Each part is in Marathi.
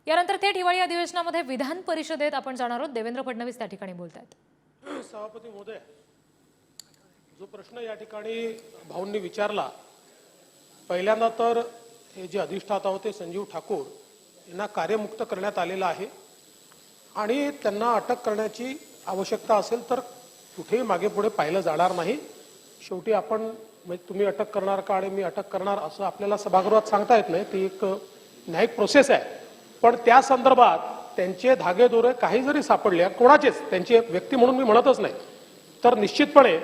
यानंतर थेट हिवाळी अधिवेशनामध्ये विधान परिषदेत आपण जाणार आहोत। देवेंद्र फडणवीस त्या ठिकाणी बोलतात। सभापती महोदय, जो प्रश्न या ठिकाणी भाऊंनी विचारला, पहिल्यांदा तर हे जे अधिष्ठाता होते संजीव ठाकूर यांना कार्यमुक्त करण्यात आलेलं आहे आणि त्यांना अटक करण्याची आवश्यकता असेल तर कुठेही मागे पुढे पाहिलं जाणार नाही। शेवटी आपण म्हणजे तुम्ही अटक करणार का आणि मी अटक करणार असं आपल्याला सभागृहात सांगता येत नाही, ती एक न्यायिक प्रोसेस आहे। पण त्या संदर्भात त्यांचे धागेदोरे काही जरी सापडले, कोणाचेच त्यांची व्यक्ती म्हणून मी म्हणतच नाही, तर निश्चितपणे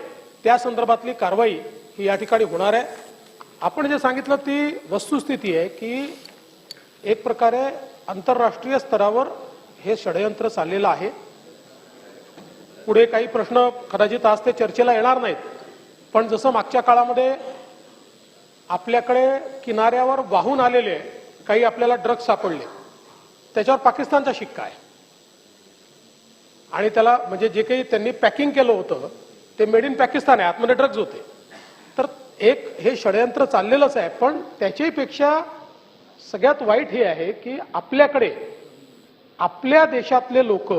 त्या संदर्भातली कारवाई ही या ठिकाणी होणार आहे। आपण जे सांगितलं ती वस्तुस्थिती आहे की एक प्रकारे आंतरराष्ट्रीय स्तरावर हे षडयंत्र चाललेलं आहे। पुढे काही प्रश्न कदाचित आज ते चर्चेला येणार नाहीत, पण जसं मागच्या काळामध्ये आपल्याकडे किनाऱ्यावर वाहून आलेले काही आपल्याला ड्रग्ज सापडले, त्याच्यावर पाकिस्तानचा शिक्का आहे आणि त्याला म्हणजे जे काही त्यांनी पॅकिंग केलं होतं ते मेड इन पाकिस्तान आहे, आतमध्ये ड्रग्ज होते। तर एक हे षडयंत्र चाललेलंच आहे, पण त्याच्यापेक्षा सगळ्यात वाईट हे आहे की आपल्याकडे आपल्या देशातले लोक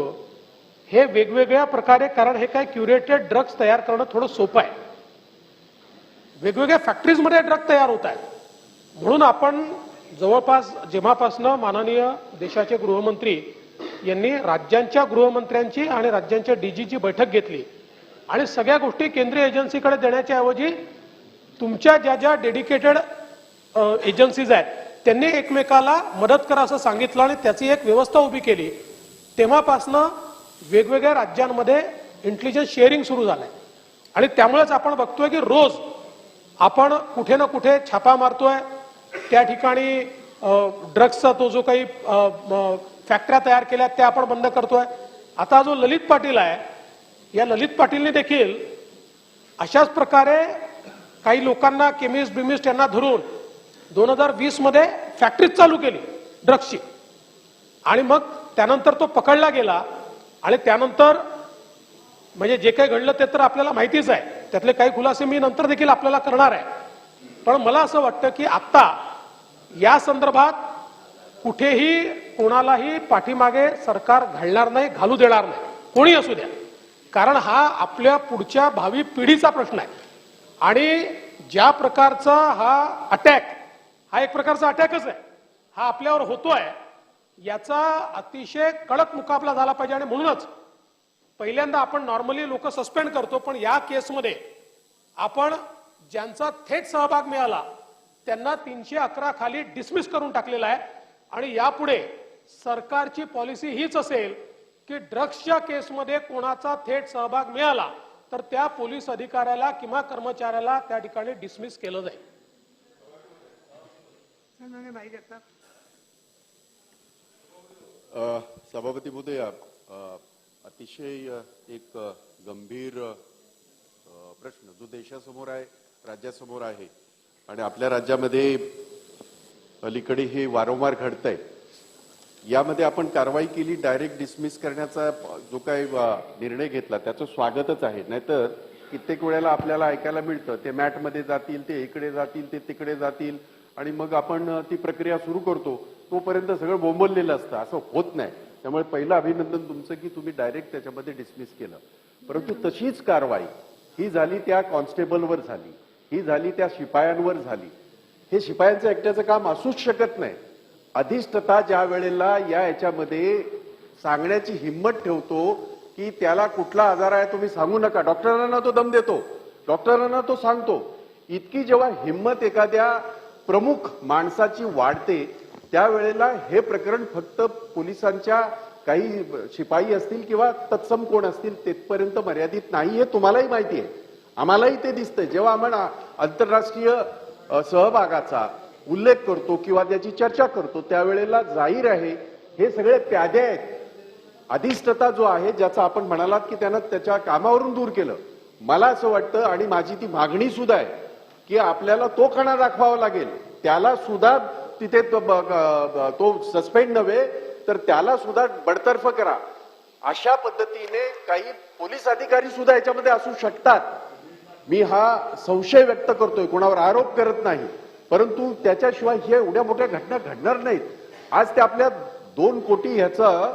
हे वेगवेगळ्या प्रकारे, कारण हे काय क्युरेटेड ड्रग्ज तयार करणं थोडं सोपं आहे, वेगवेगळ्या फॅक्टरीजमध्ये ड्रग तयार होत आहेत। म्हणून आपण जवळपास जेव्हापासनं माननीय देशाचे गृहमंत्री यांनी राज्यांच्या गृहमंत्र्यांची आणि राज्यांच्या डीजीची बैठक घेतली आणि सगळ्या गोष्टी केंद्रीय एजन्सीकडे देण्याच्या ऐवजी तुमच्या ज्या ज्या डेडिकेटेड एजन्सीज आहेत त्यांनी एकमेकाला मदत करा असं सांगितलं आणि त्याची एक व्यवस्था उभी केली, तेव्हापासनं वेगवेगळ्या राज्यांमध्ये इंटेलिजन्स शेअरिंग सुरू झालंय आणि त्यामुळेच आपण बघतोय की रोज आपण कुठे ना कुठे छापा मारतोय, त्या ठिकाणी ड्रग्सचा तो जो काही फॅक्टऱ्या तयार केल्या त्या आपण बंद करतोय। आता जो ललित पाटील आहे, या ललित पाटीलने देखील अशाच प्रकारे काही लोकांना केमिस्ट बिमिस्ट यांना धरून 2020 मध्ये फॅक्टरीज चालू केली ड्रग्सची आणि मग त्यानंतर तो पकडला गेला आणि त्यानंतर म्हणजे जे काही घडलं ते तर आपल्याला माहितीच आहे, त्यातले काही खुलासे मी नंतर देखील आपल्याला करणार आहे। पण मला असं वाटतं की आता या संदर्भात कुठेही कोणालाही पाठीमागे सरकार घालणार नाही, घालू देणार नाही, कोणी असू द्या, कारण हा आपल्या पुढच्या भावी पिढीचा प्रश्न आहे आणि ज्या प्रकारचा हा अटॅक, हा एक प्रकारचा अटॅकच आहे, हा आपल्यावर होतोय, याचा अतिशय कडक मुकाबला झाला पाहिजे। आणि म्हणूनच पहिल्यांदा आपण नॉर्मली लोक सस्पेंड करतो, पण या केसमध्ये आपण ज्यांचा थेट सहभाग मिळाला त्यांना 311 खाली डिसमिस करून टाकलेला आहे आणि यापुढे सरकारची पॉलिसी हीच असेल की ड्रग्सच्या केसमध्ये कोणाचा थेट सहभाग मिळाला तर त्या पोलीस अधिकाऱ्याला किंवा कर्मचाऱ्याला त्या ठिकाणी डिसमिस केलं जाईल। सभापती महोदय, अतिशय एक गंभीर प्रश्न जो देशासमोर आहे, राज्यासमोर आहे आणि आपल्या राज्यामध्ये अलीकडे हे वारंवार घडतंय। यामध्ये आपण कारवाई केली, डायरेक्ट डिसमिस करण्याचा जो काही निर्णय घेतला त्याचं स्वागतच आहे। नाहीतर कित्येक वेळेला आपल्याला ऐकायला मिळतं ते मॅटमध्ये जातील, ते इकडे जातील, ते तिकडे जातील आणि मग आपण ती प्रक्रिया सुरू करतो, तोपर्यंत सगळं बोंबललेलं असतं, असं होत नाही। त्यामुळे पहिलं अभिनंदन तुमचं की तुम्ही डायरेक्ट त्याच्यामध्ये डिसमिस केलं। परंतु तशीच कारवाई ही झाली त्या कॉन्स्टेबलवर झाली, ही झाली त्या शिपायांवर झाली। हे शिपायांचं एकट्याचं काम असूच शकत नाही। अधिष्ठाता ज्या वेळेला याच्यामध्ये सांगण्याची हिंमत ठेवतो की त्याला कुठला आजार आहे तुम्ही सांगू नका, डॉक्टरांना तो दम देतो, डॉक्टरांना तो सांगतो, इतकी जेव्हा हिंमत एखाद्या प्रमुख माणसाची वाढते त्यावेळेला हे प्रकरण फक्त पोलिसांच्या काही शिपाई असतील किंवा तत्सम कोण असतील तेथपर्यंत मर्यादित नाही, हे तुम्हालाही माहिती आहे, आम्हालाही ते दिसतंय। जेव्हा आपण आंतरराष्ट्रीय सहभागाचा उल्लेख करतो किंवा त्याची चर्चा करतो त्यावेळेला जाहीर आहे हे सगळे प्यादे आहेत। अधिष्ठाता जो आहे ज्याचा आपण म्हणालात की त्यानं त्याच्या कामावरून दूर केलं, मला असं वाटतं आणि माझी ती मागणी सुद्धा आहे की आपल्याला तो कणा दाखवावा लागेल, त्याला सुद्धा तिथे तो सस्पेंड नव्हे तर त्याला सुद्धा बडतर्फ करा। अशा पद्धतीने काही पोलीस अधिकारी सुद्धा याच्यामध्ये असू शकतात। मी हा संशय व्यक्त करतोय, कोणावर आरोप करत नाही, परंतु त्याच्याशिवाय हे एवढ्या मोठ्या घटना घडणार नाहीत। आज ते आपल्या 2 कोटी ह्याचं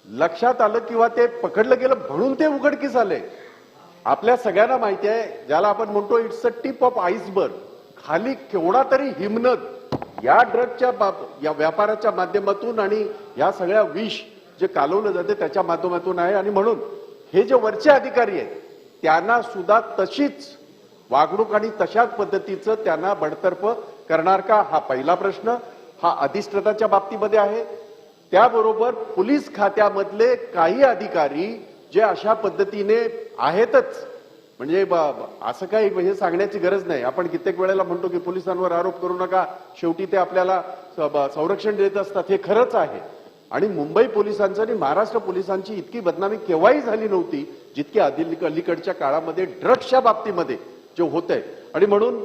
लक्षात आलं किंवा ते पकडलं गेलं म्हणून ते उघडकीस आले. आपल्या सगळ्यांना माहिती आहे, ज्याला आपण म्हणतो it's a tip of iceberg, खाली केवढा तरी हिमनग या ड्रगच्या या व्यापाराच्या माध्यमातून आणि या सगळ्या विष जे कालवलं जाते त्याच्या माध्यमातून आहे. आणि म्हणून हे जे वरचे अधिकारी आहेत त्यांना सुद्धा तशीच वागणूक आणि तशाच पद्धतीचं त्यांना बडतर्फ करणार का, हा पहिला प्रश्न. हा अधिष्ठाताच्या बाबतीमध्ये आहे. त्याबरोबर पोलीस खात्यामधले काही अधिकारी जे अशा पद्धतीने आहेतच, म्हणजे असं काही हे सांगण्याची गरज नाही. आपण कित्येक वेळेला म्हणतो की पोलिसांवर आरोप करू नका, शेवटी ते आपल्याला संरक्षण देत असतात, हे खरंच आहे. आणि मुंबई पोलिसांचं आणि महाराष्ट्र पोलिसांची इतकी बदनामी केव्हाही झाली नव्हती जितकी अलीकडच्या काळामध्ये ड्रग्सच्या बाबतीमध्ये जे होतंय. आणि म्हणून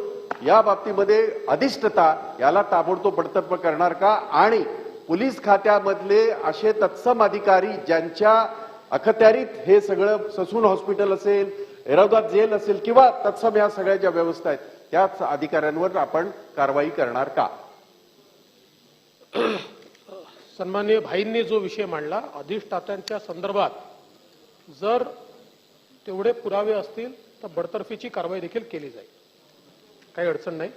या बाबतीमध्ये अधिष्ठता याला ताबडतोब बडतर्फ करणार का, आणि पोलीस खात्यामधले असे तत्सम अधिकारी ज्यांच्या अखत्यारीत हे सगळं ससून हॉस्पिटल असेल, एरोदात जेल असेल किंवा तत्सम या सगळ्या ज्या व्यवस्था आहेत त्याच अधिकाऱ्यांवर आपण कारवाई करणार का. सन्माननीय भाईंनी जो विषय मांडला अधिष्ठात्यांच्या संदर्भात, जर तेवढे पुरावे असतील तर बडतर्फीची कारवाई देखील केली जाईल, काही अडचण नाही.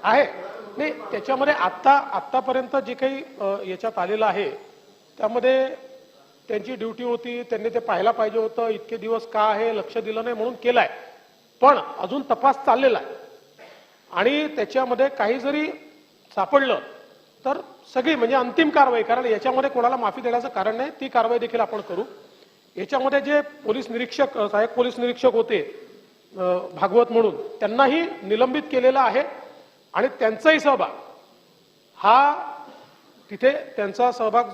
आहे नाही त्याच्यामध्ये आतापर्यंत जे काही याच्यात आलेलं आहे त्यामध्ये त्यांची ड्युटी होती, त्यांनी ते पाहायला पाहिजे होतं, इतके दिवस का आहे लक्ष दिलं नाही म्हणून केलाय. पण अजून तपास चाललेला आहे आणि त्याच्यामध्ये काही जरी सापडलं तर सगळी म्हणजे अंतिम कारवाई, कारण याच्यामध्ये कोणाला माफी देण्याचं कारण नाही, ती कारवाई देखील आपण करू. याच्यामध्ये जे पोलीस निरीक्षक सहाय्यक पोलीस निरीक्षक होते भागवत म्हणून, त्यांनाही निलंबित केलेलं आहे आणि त्यांचाही सहभाग हा तिथे त्यांचा सहभाग,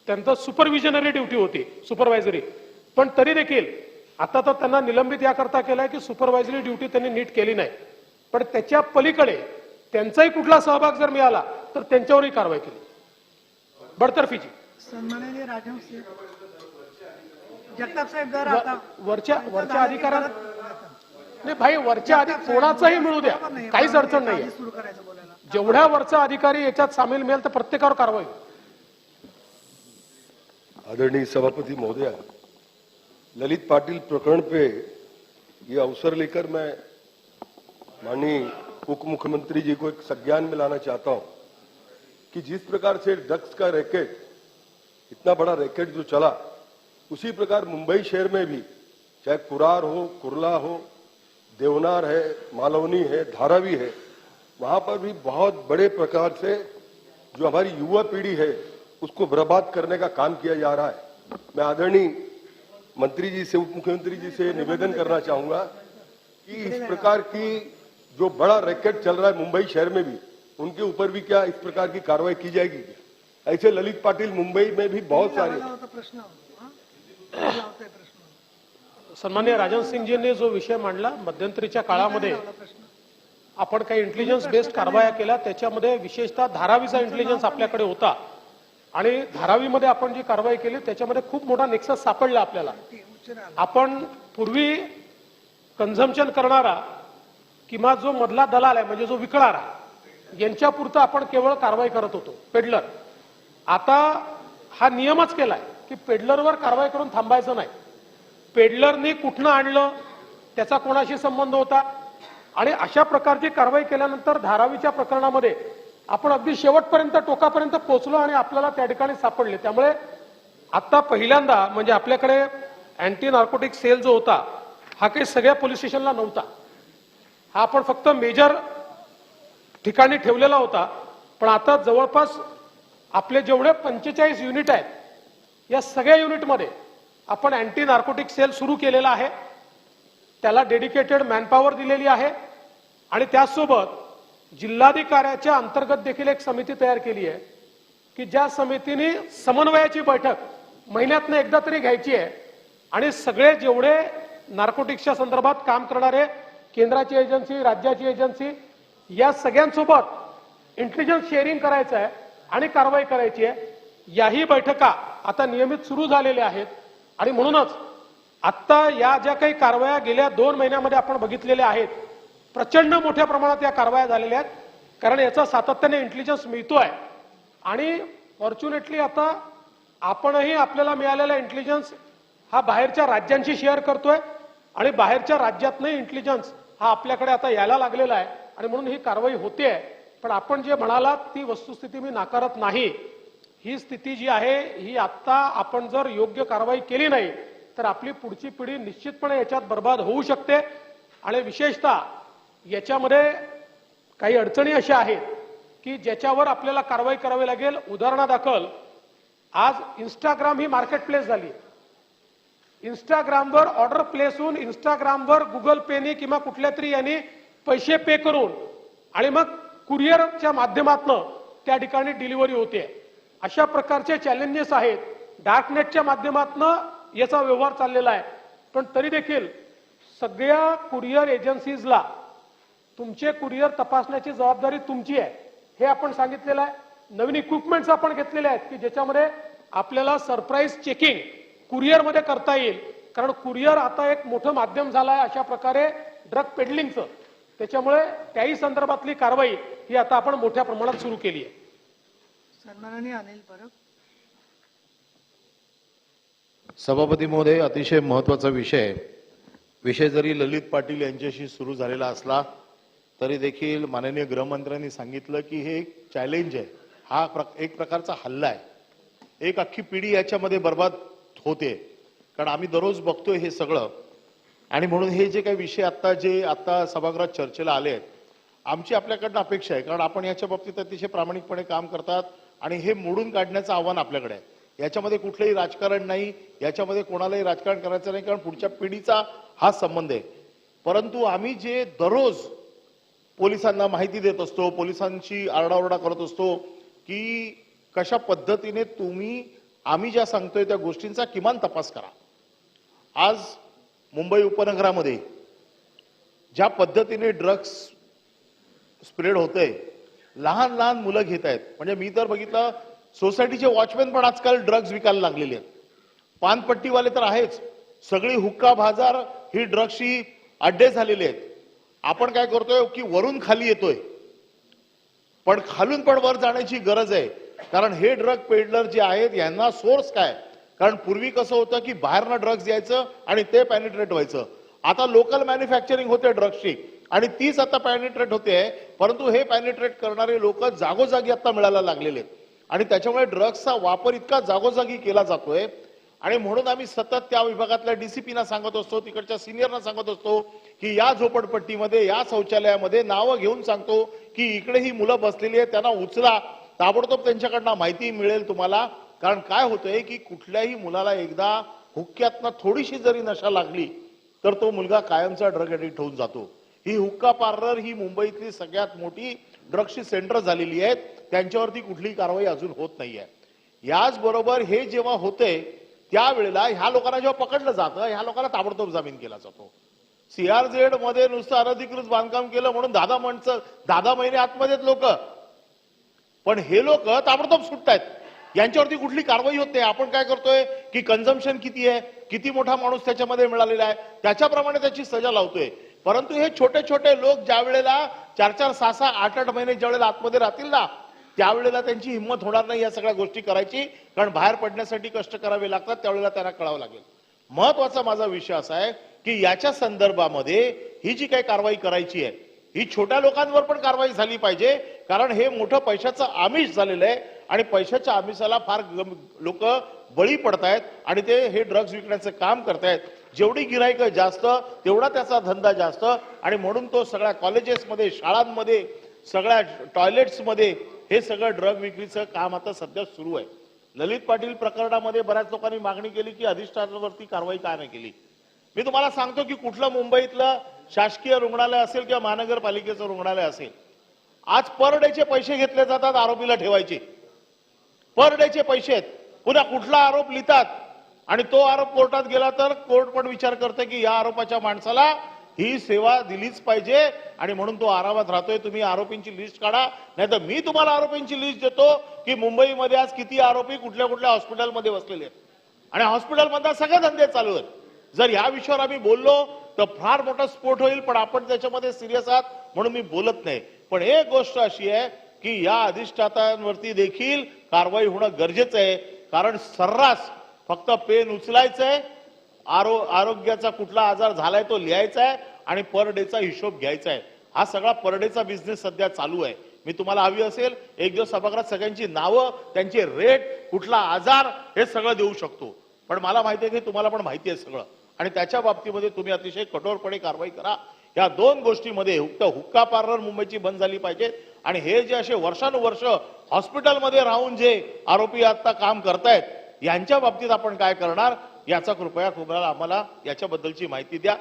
त्यांचं सुपरविजनरी ड्युटी होती, सुपरवायझरी, पण तरी देखील आता तर त्यांना निलंबित याकरता केलंय की सुपरवायझरी ड्युटी त्यांनी नीट केली नाही. पण त्याच्या पलीकडे त्यांचाही कुठला सहभाग जर मिळाला तर त्यांच्यावरही कारवाई केली बडतर्फीची. सन्माननीय राजहंस जगताप साहेब, जर आता वरच्या अधिकाऱ्यांना नाही भाई, वरच्या आधी कोणाचाही मिळू द्या, काहीच अडचण नाही. सुरू करायचं बोलायला जेवढ्या वरचा अधिकारी याच्यात सामील मिळेल तर प्रत्येकावर कारवाई. आदरणीय सभापति महोदया, ललित पाटिल प्रकरण पे ये अवसर लेकर मैं माननीय उप मुख्यमंत्री जी को एक संज्ञान में लाना चाहता हूं कि जिस प्रकार से ड्रग्स का रैकेट, इतना बड़ा रैकेट जो चला, उसी प्रकार मुंबई शहर में भी चाहे कुरार हो, कुर्ला हो, देवनार है, मालवनी है, धारावी है, वहां पर भी बहुत बड़े प्रकार से जो हमारी युवा पीढ़ी है उसको बर्बाद करने का काम किया जा रहा है. मैं आदरणीय मंत्री जी से, उप मुख्यमंत्री जी से निवेदन करना चाहूंगा कि इस प्रकार की जो बड़ा रैकेट चल रहा है मुंबई शहर में भी, उनके ऊपर भी क्या इस प्रकार की कार्रवाई की जाएगी. ऐसे ललित पाटिल मुंबई में भी बहुत सारे. प्रश्न सन्माननीय राजन सिंगजींनी जो विषय मांडला, मध्यंतरीच्या काळामध्ये आपण काही इंटेलिजन्स बेस्ड कारवाया केल्या, त्याच्यामध्ये विशेषतः धारावीचा इंटेलिजन्स आपल्याकडे होता आणि धारावीमध्ये आपण जी कारवाई केली त्याच्यामध्ये खूप मोठा नेक्सस सापडला आपल्याला. आपण पूर्वी कन्झम्पशन करणारा किंवा जो मधला दलाल आहे म्हणजे जो विकणारा यांच्यापुरतं आपण केवळ कारवाई करत होतो, पेडलर. आता हा नियमच केलाय की पेडलरवर कारवाई करून थांबायचं नाही. पेडलरने कुठनं आणलं, त्याचा कोणाशी संबंध होता, आणि अशा प्रकारची कारवाई केल्यानंतर धारावीच्या प्रकरणामध्ये आपण अगदी शेवटपर्यंत टोकापर्यंत पोहोचलो आणि आपल्याला त्या ठिकाणी सापडले. त्यामुळे आता पहिल्यांदा म्हणजे आपल्याकडे अँटी नार्कोटिक सेल जो होता हा काही सगळ्या पोलीस स्टेशनला नव्हता, हा आपण फक्त मेजर ठिकाणी ठेवलेला होता. पण आता जवळपास आपले जेवढे 45 युनिट आहेत या सगळ्या युनिटमध्ये आपण अँटी नार्कोटिक सेल सुरू केलेला आहे, त्याला डेडिकेटेड मॅनपॉवर दिलेली आहे आणि त्यासोबत जिल्हाधिकाऱ्याच्या अंतर्गत देखील एक समिती तयार केली आहे की ज्या समितीने समन्वयाची बैठक महिन्यातनं एकदा तरी घ्यायची आहे आणि सगळे जेवढे नार्कोटिक्सच्या संदर्भात काम करणारे केंद्राची एजन्सी, राज्याची एजन्सी, या सगळ्यांसोबत इंटेलिजन्स शेअरिंग करायचं आहे आणि कारवाई करायची आहे. याही बैठका आता नियमित सुरू झालेल्या आहेत आणि म्हणूनच आता या ज्या काही कारवाया गेल्या 2 महिन्यामध्ये आपण बघितलेल्या आहेत, प्रचंड मोठ्या प्रमाणात या कारवाया झालेल्या आहेत. कारण याचा सातत्याने इंटेलिजन्स मिळतोय आणि फॉर्च्युनेटली आता आपणही आपल्याला मिळालेला इंटेलिजन्स हा बाहेरच्या राज्यांशी शेअर करतोय आणि बाहेरच्या राज्यातनंही इंटेलिजन्स हा आपल्याकडे आता यायला लागलेला आहे आणि म्हणून ही कारवाई होते. पण आपण जे म्हणालात ती वस्तुस्थिती मी नाकारत नाही. ही स्थिती जी आहे ही आत्ता आपण जर योग्य कारवाई केली नाही तर आपली पुढची पिढी निश्चितपणे याच्यात बर्बाद होऊ शकते. आणि विशेषतः याच्यामध्ये काही अडचणी अशा आहेत की ज्याच्यावर आपल्याला कारवाई करावी लागेल. उदाहरणादाखल आज इंस्टाग्राम ही मार्केट प्लेस झाली. इंस्टाग्रामवर ऑर्डर प्लेस होऊन इंस्टाग्रामवर गुगल पेनी किंवा कुठल्या तरी यांनी पैसे पे करून आणि मग कुरिअरच्या माध्यमातून त्या ठिकाणी डिलिव्हरी होते. अशा प्रकारचे चॅलेंजेस आहेत. डार्कनेटच्या माध्यमातून याचा व्यवहार चाललेला आहे. पण तरी देखील सगळ्या कुरिअर एजन्सीजला तुमचे कुरिअर तपासण्याची जबाबदारी तुमची आहे हे आपण सांगितलेलं आहे. नवीन इक्विपमेंट्स आपण घेतलेले आहेत की ज्याच्यामध्ये आपल्याला सरप्राईज चेकिंग कुरिअरमध्ये करता येईल. कारण कुरिअर आता एक मोठं माध्यम झालं आहे अशा प्रकारे ड्रग पेडलिंगचं. त्याच्यामुळे त्याही संदर्भातली कारवाई ही आता आपण मोठ्या प्रमाणात सुरू केली आहे. सन्माननीय अनिल परब. सभापती महोदय, अतिशय महत्त्वाचा विषय जरी ललित पाटील यांच्याशी सुरू झालेला असला तरी देखील माननीय गृहमंत्र्यांनी सांगितलं की हे एक चॅलेंज आहे. हा एक प्रकारचा हल्ला आहे. एक अख्खी पिढी याच्यामध्ये बर्बाद होते. कारण आम्ही दररोज बघतोय हे सगळं. आणि म्हणून हे जे काही विषय आता सभागृहात चर्चेला आले आहेत, आमची आपल्याकडनं अपेक्षा आहे. कारण आपण याच्या बाबतीत अतिशय प्रामाणिकपणे काम करतात आणि हे मोडून काढण्याचं आव्हान आपल्याकडे आहे. याच्यामध्ये कुठलंही राजकारण नाही, याच्यामध्ये कोणालाही राजकारण करायचं नाही, कारण पुढच्या पिढीचा हा संबंध आहे. परंतु आम्ही जे दररोज पोलिसांना माहिती देत असतो, पोलिसांशी आरडाओरडा करत असतो की कशा पद्धतीने आम्ही ज्या सांगतोय त्या गोष्टींचा किमान तपास करा. आज मुंबई उपनगरामध्ये ज्या पद्धतीने ड्रग्स स्प्रेड होतंय, लहान लहान मुलं घेत आहेत. म्हणजे मी तर बघितलं सोसायटीचे वॉचमॅन पण आजकाल ड्रग्ज विकायला लागलेले आहेत. पानपट्टीवाले तर आहेच. सगळी हुक्का बाजार ही ड्रग्सची अड्डे झालेले आहेत. आपण काय करतोय की वरून खाली येतोय, पण खालून पण वर जाण्याची गरज आहे. कारण हे ड्रग पेडलर जे आहेत यांना सोर्स काय? कारण पूर्वी कसं होतं की बाहेरनं ड्रग्ज यायचं आणि ते पॅनिट्रेट व्हायचं. आता लोकल मॅन्युफॅक्चरिंग होते ड्रग्सची आणि तीच आता पॅनिट्रेट होते. परंतु हे पॅनिट्रेट करणारे लोक जागोजागी आता मिळायला लागलेले आहेत आणि त्याच्यामुळे ड्रग्सचा वापर इतका जागोजागी केला जातोय. आणि म्हणून आम्ही सतत त्या विभागातल्या डीसीपीना सांगत असतो, तिकडच्या सिनियरना सांगत असतो की या झोपडपट्टीमध्ये, या शौचालयामध्ये नावं घेऊन सांगतो की इकडे ही मुलं बसलेली आहेत, त्यांना उचला. ताबडतोब त्यांच्याकडनं माहिती मिळेल तुम्हाला. कारण काय होतंय की कुठल्याही मुलाला एकदा हुक्क्यातनं थोडीशी जरी नशा लागली तर तो मुलगा कायमचा ड्रग ऍडिक्ट होऊन जातो. ही हुक्का पार्लर ही मुंबईतली सगळ्यात मोठी ड्रग्सची सेंटर झालेली आहेत. त्यांच्यावरती कुठलीही कारवाई अजून होत नाहीये. याचबरोबर हे जेव्हा होतंय त्यावेळेला ह्या लोकांना जेव्हा पकडलं जातं, ह्या लोकांना ताबडतोब जामीन केला जातो. CRZ मध्ये नुसतं अनधिकृत बांधकाम केलं म्हणून 10 महिने आतमध्ये लोक, पण हे लोक ताबडतोब सुटतायत. यांच्यावरती कुठली कारवाई होत नाही. आपण काय करतोय की कन्झम्पशन किती आहे, किती मोठा माणूस त्याच्यामध्ये मिळालेला आहे त्याच्याप्रमाणे त्याची सजा लावतोय. परंतु हे छोटे छोटे लोक ज्या वेळेला 4-4, 6-6, 8-8 महिने ज्या वेळेला आतमध्ये राहतील ना, त्यावेळेला त्यांची हिंमत होणार नाही या सगळ्या गोष्टी करायची. कारण बाहेर पडण्यासाठी कष्ट करावे लागतात, त्यावेळेला त्यांना कळावं लागेल. महत्वाचा माझा विषय असा आहे की याच्या संदर्भामध्ये ही जी काही कारवाई करायची आहे ही छोट्या लोकांवर पण कारवाई झाली पाहिजे. कारण हे मोठं पैशाचं आमिष झालेलं आहे आणि पैशाच्या आमिषाला फार लोक बळी पडतायत आणि ते हे ड्रग्ज विकण्याचं काम करतायत. जेवढी गिराईक जास्त तेवढा त्याचा धंदा जास्त. आणि म्हणून तो सगळ्या कॉलेजेसमध्ये, शाळांमध्ये, सगळ्या टॉयलेट्समध्ये हे सगळं ड्रग विक्रीचं काम आता सध्या सुरू आहे. ललित पाटील प्रकरणामध्ये बऱ्याच लोकांनी मागणी केली की अधिष्ठानावरती कारवाई का नाही केली. मी तुम्हाला सांगतो की कुठलं मुंबईतलं शासकीय रुग्णालय असेल किंवा महानगरपालिकेचं रुग्णालय असेल, आज पर डेचे पैसे घेतले जातात आरोपीला ठेवायचे. पर डेचे पैसे आहेत. पुन्हा कुठला आरोप लिहितात आणि तो आरोप कोर्टात गेला तर कोर्ट पण विचार करते की या आरोपाच्या माणसाला ही सेवा दिलीच पाहिजे आणि म्हणून तो आरामात राहतोय. तुम्ही आरोपींची लिस्ट काढा, नाहीतर मी तुम्हाला आरोपींची लिस्ट देतो की मुंबईमध्ये आज किती आरोपी कुठल्या कुठल्या हॉस्पिटलमध्ये बसलेले आहेत आणि हॉस्पिटलमध्ये सगळे धंदे चालू आहेत. जर या विषयावर आम्ही बोललो तर फार मोठा स्फोट होईल, पण आपण त्याच्यामध्ये सिरियस आहात म्हणून मी बोलत नाही. पण एक गोष्ट अशी आहे की या अधिष्ठातांवरती देखील कारवाई होणं गरजेचं आहे. कारण सर्रास फक्त पेन उचलायचंय, आरोग्याचा कुठला आजार झालाय तो लिहायचा आहे आणि पर डेचा हिशोब घ्यायचा आहे. हा सगळा पर डेचा बिझनेस सध्या चालू आहे. मी तुम्हाला हवी असेल एक दिवस सभागृहात सगळ्यांची नावं, त्यांचे रेट, कुठला आजार हे सगळं देऊ शकतो. पण मला माहिती आहे की तुम्हाला पण माहिती आहे सगळं, आणि त्याच्या बाबतीमध्ये तुम्ही अतिशय कठोरपणे कारवाई करा. या दोन गोष्टीमध्ये हुक्का पार्लर मुंबईची बंद झाली पाहिजे, आणि हे जे असे वर्षानुवर्ष हॉस्पिटलमध्ये राहून जे आरोपी आता काम करतायत यांच्या बाबतीत आपण काय करणार याचा कृपया आम्हाला याच्याबद्दलची माहिती द्या.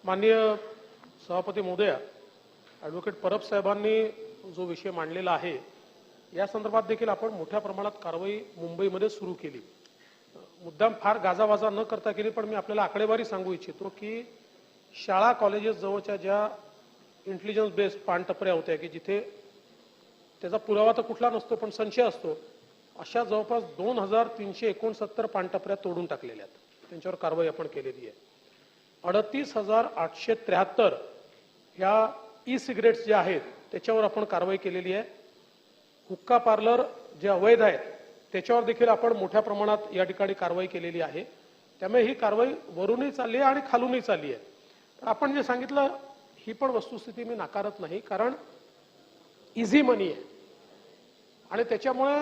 माननीय सभापती महोदया, ॲडव्होकेट परब साहेबांनी जो विषय मांडलेला आहे या संदर्भात देखील आपण मोठ्या प्रमाणात कारवाई मुंबईमध्ये सुरू केली. मुद्दाम फार गाजावाजा न करता केली, पण मी आपल्याला आकडेवारी सांगू इच्छितो की शाळा कॉलेजेस जवळच्या ज्या इंटेलिजन्स बेस्ड पानटपऱ्या होत्या की जिथे त्याचा पुरावा तर कुठला नसतो पण संशय असतो, अशा जवळपास 2369 पानटपऱ्या तोडून टाकलेल्या आहेत. त्यांच्यावर कारवाई आपण केलेली आहे. 38,873 ह्या ई सिगरेट्स जे आहेत त्याच्यावर आपण कारवाई केलेली आहे. हुक्का पार्लर जे अवैध आहेत त्याच्यावर देखील आपण मोठ्या प्रमाणात या ठिकाणी कारवाई केलेली आहे. त्यामुळे ही कारवाई वरूनही चालली आहे आणि खालूनही चालली आहे. तर आपण जे सांगितलं ही पण वस्तुस्थिती मी नाकारत नाही, कारण इझी मनी आहे आणि त्याच्यामुळे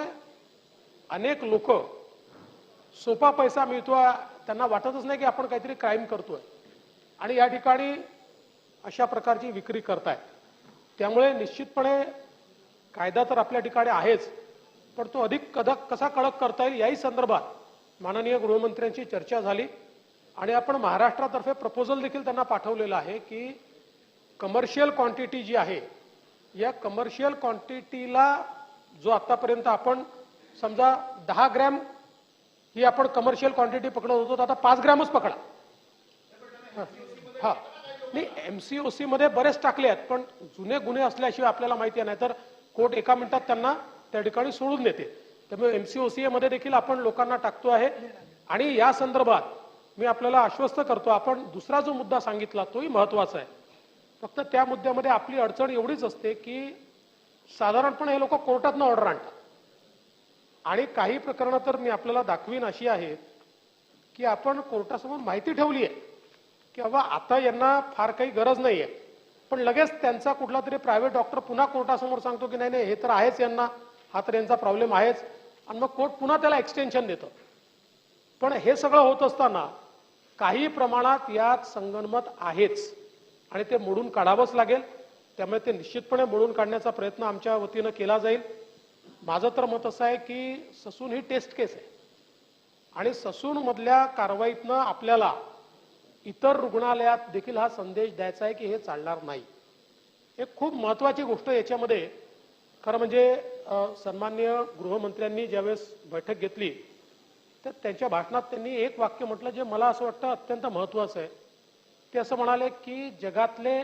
अनेक लोक सोपा पैसा मिळतो, त्यांना वाटतच नाही की आपण काहीतरी क्राईम करतोय आणि या ठिकाणी अशा प्रकारची विक्री करतायत. त्यामुळे निश्चितपणे कायदा तर आपल्या ठिकाणी आहेच, पण तो अधिक कसा कडक करता येईल याही संदर्भात माननीय गृहमंत्र्यांची चर्चा झाली आणि आपण महाराष्ट्रातर्फे प्रपोजल देखील त्यांना पाठवलेलं आहे की कमर्शियल क्वांटिटी जी आहे या कमर्शियल क्वांटिटीला जो आतापर्यंत आपण समजा 10 ग्रॅम ही आपण कमर्शियल क्वांटिटी पकडत होतो, आता 5 ग्रॅमच पकडा. हा नाही, MCOC मध्ये बरेच टाकले आहेत, पण जुने गुन्हे असल्याशिवाय आपल्याला माहिती नाही तर कोर्ट एका मिनिटात त्यांना त्या ठिकाणी सोडून देते. त्यामुळे MCOC मध्ये देखील आपण लोकांना टाकतो आहे आणि या संदर्भात मी आपल्याला आश्वस्त करतो, आपण दुसरा जो मुद्दा सांगितला तोही महत्वाचा आहे. फक्त त्या मुद्द्यामध्ये आपली अडचण एवढीच असते की साधारणपणे हे लोक कोर्टातनं ऑर्डर आणतात आणि काही प्रकरणं तर मी आपल्याला दाखवीन अशी आहेत की आपण कोर्टासमोर माहिती ठेवली आहे की बाबा आता यांना फार काही गरज नाही आहे, पण लगेच त्यांचा कुठला तरी प्रायव्हेट डॉक्टर पुन्हा कोर्टासमोर सांगतो की नाही नाही हे तर आहेच, यांना हा तर यांचा प्रॉब्लेम आहेच, आणि मग कोर्ट पुन्हा त्याला एक्सटेन्शन देतं. पण हे सगळं होत असताना काही प्रमाणात यात संगनमत आहेच आणि ते मोडून काढावंच लागेल. त्यामुळे ते निश्चितपणे मोडून काढण्याचा प्रयत्न आमच्या वतीनं केला जाईल. माझं तर मत असं आहे की ससून ही टेस्ट केस आहे आणि ससून मधल्या कारवाईतनं आपल्याला इतर रुग्णालयात देखील हा संदेश द्यायचा आहे की हे चालणार नाही. एक खूप महत्वाची गोष्ट याच्यामध्ये खरं म्हणजे सन्माननीय गृहमंत्र्यांनी ज्यावेळेस बैठक घेतली तर त्यांच्या भाषणात त्यांनी एक वाक्य म्हटलं जे मला असं वाटतं अत्यंत महत्वाचं आहे. ते असं म्हणाले की जगातले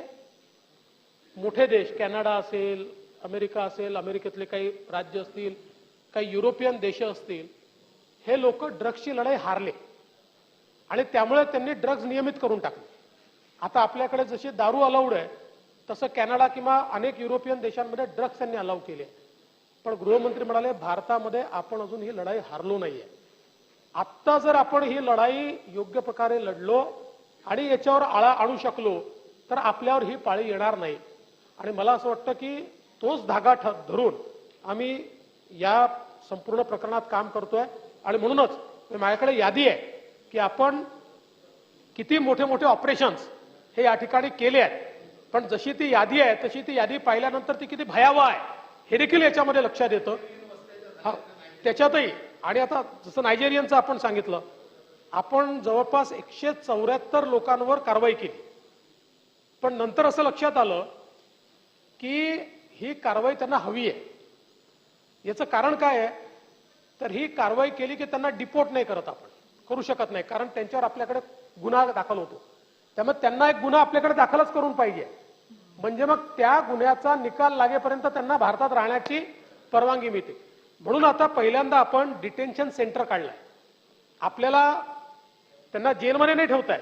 मोठे देश, कॅनडा असेल, अमेरिका असेल, अमेरिकेतले काही राज्य असतील, काही युरोपियन देश असतील, हे लोक ड्रग्सची लढाई हारले आणि त्यामुळे त्यांनी ड्रग्ज नियमित करून टाकले. आता आपल्याकडे जशी दारू अलाउड आहे तसं कॅनडा किंवा अनेक युरोपियन देशांमध्ये ड्रग्स त्यांनी अलाउ केले. पण गृहमंत्री म्हणाले भारतामध्ये आपण अजून ही लढाई हारलो नाहीये. आत्ता जर आपण ही लढाई योग्य प्रकारे लढलो आणि याच्यावर आळा आणू शकलो तर आपल्यावर ही पाळी येणार नाही. आणि मला असं वाटतं की तोच धागा धरून आम्ही या संपूर्ण प्रकरणात काम करतोय आणि म्हणूनच माझ्याकडे यादी आहे की आपण किती मोठे मोठे ऑपरेशन्स हे या ठिकाणी केले आहेत, पण जशी ती यादी आहे तशी ती यादी पाहिल्यानंतर ती किती भयावह आहे हे देखील याच्यामध्ये लक्षात येतं. हा त्याच्यातही आणि आता जसं नायजेरियनचं आपण सांगितलं, आपण जवळपास 174 लोकांवर कारवाई केली, पण नंतर असं लक्षात आलं की ही कारवाई त्यांना हवी आहे. याचं कारण काय आहे तर ही कारवाई केली की त्यांना डिपोर्ट नाही करत, आपण करू शकत नाही कारण त्यांच्यावर आपल्याकडे गुन्हा दाखल होतो. त्यामुळे त्यांना एक गुन्हा आपल्याकडे दाखलच करून पाहिजे, म्हणजे मग त्या गुन्ह्याचा निकाल लागेपर्यंत त्यांना भारतात राहण्याची परवानगी मिळते. म्हणून आता पहिल्यांदा आपण डिटेन्शन सेंटर काढलाय. आपल्याला त्यांना जेलमध्ये नाही ठेवताय,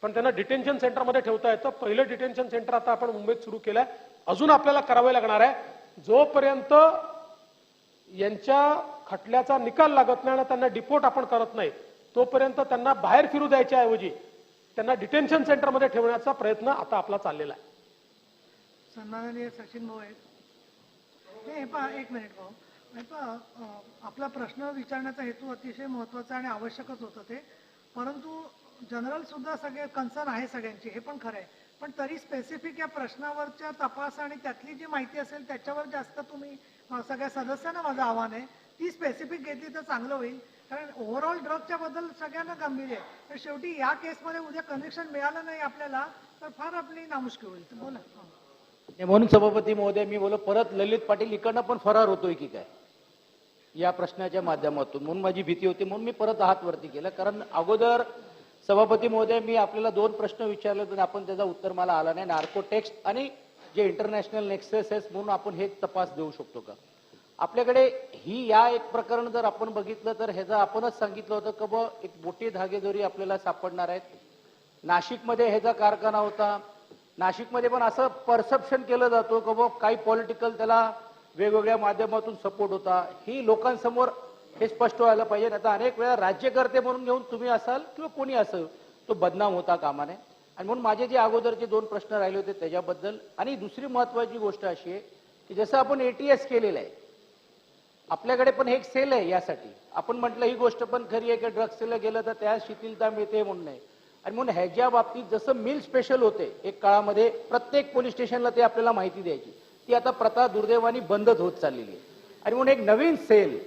पण त्यांना डिटेन्शन सेंटरमध्ये ठेवता येतं. पहिलं डिटेन्शन सेंटर आता आपण मुंबईत सुरू केलंय. अजून आपल्याला करावे लागणार आहे. जोपर्यंत यांच्या खटल्याचा निकाल लागत नाही आणि त्यांना डिपोर्ट आपण करत नाही तोपर्यंत त्यांना बाहेर फिरू द्यायच्या ऐवजी त्यांना डिटेन्शन सेंटरमध्ये ठेवण्याचा प्रयत्न आता आपला चाललेला आहे. सन्माननीय सचिन भाऊ आहेत. नाही, हे पहा, एक मिनिट भाऊ. हे पहा, आपला प्रश्न विचारण्याचा हेतू अतिशय महत्त्वाचा आणि आवश्यकच होतं ते. परंतु जनरल सुद्धा सगळे कन्सर्न आहे सगळ्यांची, हे पण खरं आहे. पण तरी स्पेसिफिक या प्रश्नावरच्या तपास आणि त्यातली जी माहिती असेल त्याच्यावर जास्त तुम्ही सगळ्या सदस्यांना माझं आव्हान आहे ती स्पेसिफिक घेतली तर चांगलं होईल. कारण ओव्हरऑल ड्रगच्या बद्दल सगळ्यांना गंभीर आहे. तर शेवटी या केसमध्ये उद्या कन्व्हिक्शन मिळालं नाही आपल्याला तर फार आपली नामुष्की होईल. तर बोला. म्हणून सभापती महोदय मी बोललो परत ललित पाटील इकडनं पण फरार होतोय की काय या प्रश्नाच्या माध्यमातून, म्हणून माझी भीती होती. म्हणून मी परत हात वरती केला. कारण अगोदर सभापती महोदय मी आपल्याला 2 प्रश्न विचारले तर आपण त्याचा उत्तर मला आला नाही. नार्को टेक्स्ट आणि जे इंटरनॅशनल नेक्सेस म्हणून आपण हे तपास देऊ शकतो का. आपल्याकडे ही या एक प्रकरण जर आपण बघितलं तर ह्याचं आपणच सांगितलं होतं की बुवा एक मोठी धागेदोरी आपल्याला सापडणार आहेत. नाशिकमध्ये ह्याचा कारखाना होता. नाशिकमध्ये पण असं परसेप्शन केलं जातं की बुवा काही पॉलिटिकल त्याला वेगवेगळ्या माध्यमातून सपोर्ट होता. ही लोकांसमोर हे स्पष्ट व्हायला पाहिजे. आता अनेक वेळा राज्यकर्ते म्हणून घेऊन तुम्ही असाल किंवा कोणी असेल तो बदनाम होता कामा नये. आणि म्हणून माझे जे अगोदरचे 2 प्रश्न राहिले होते त्याच्याबद्दल. आणि दुसरी महत्वाची गोष्ट अशी आहे की जसं आपण ATS केलेलं आहे आपल्याकडे पण एक सेल आहे यासाठी. आपण म्हटलं ही गोष्ट पण खरी आहे की ड्रग्सला गेलं तर त्या शिथिलता मिळते म्हणून नाही. आणि म्हणून ह्याच्या बाबतीत जसं मिल स्पेशल होते एक काळामध्ये प्रत्येक पोलीस स्टेशनला ते आपल्याला माहिती द्यायची ती आता प्रथा दुर्दैवाने बंदच होत चाललेली आहे. आणि म्हणून एक नवीन सेल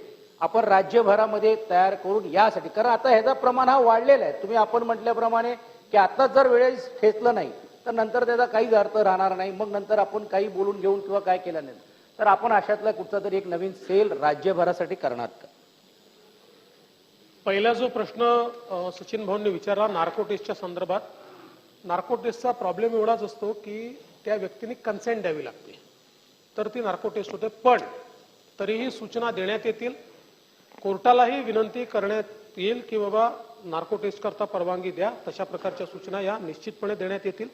आपण राज्यभरामध्ये तयार करून यासाठी, कारण आता ह्याचा प्रमाण हा वाढलेला आहे. तुम्ही आपण म्हटल्याप्रमाणे की आता जर वेळेस खेचलं नाही तर नंतर त्याचा काहीच अर्थ राहणार नाही. मग नंतर आपण काही बोलून घेऊन किंवा काय केलं नाही तर आपण अशातला कुठचा तरी एक नवीन सेल राज्यभरासाठी करणार का. पहिला जो प्रश्न सचिन भाऊंनी विचारला नार्को टेस्टच्या संदर्भात, नार्को टेस्टचा प्रॉब्लेम एवढाच असतो की त्या व्यक्तीने कन्सेंट द्यावी लागते तर ती नार्को टेस्ट होते. पण तरीही सूचना देण्यात येतील. कोर्टालाही विनंती करण्यात येईल की बाबा नार्को टेस्ट करता परवानगी द्या. तशा प्रकारच्या सूचना या निश्चितपणे देण्यात येतील.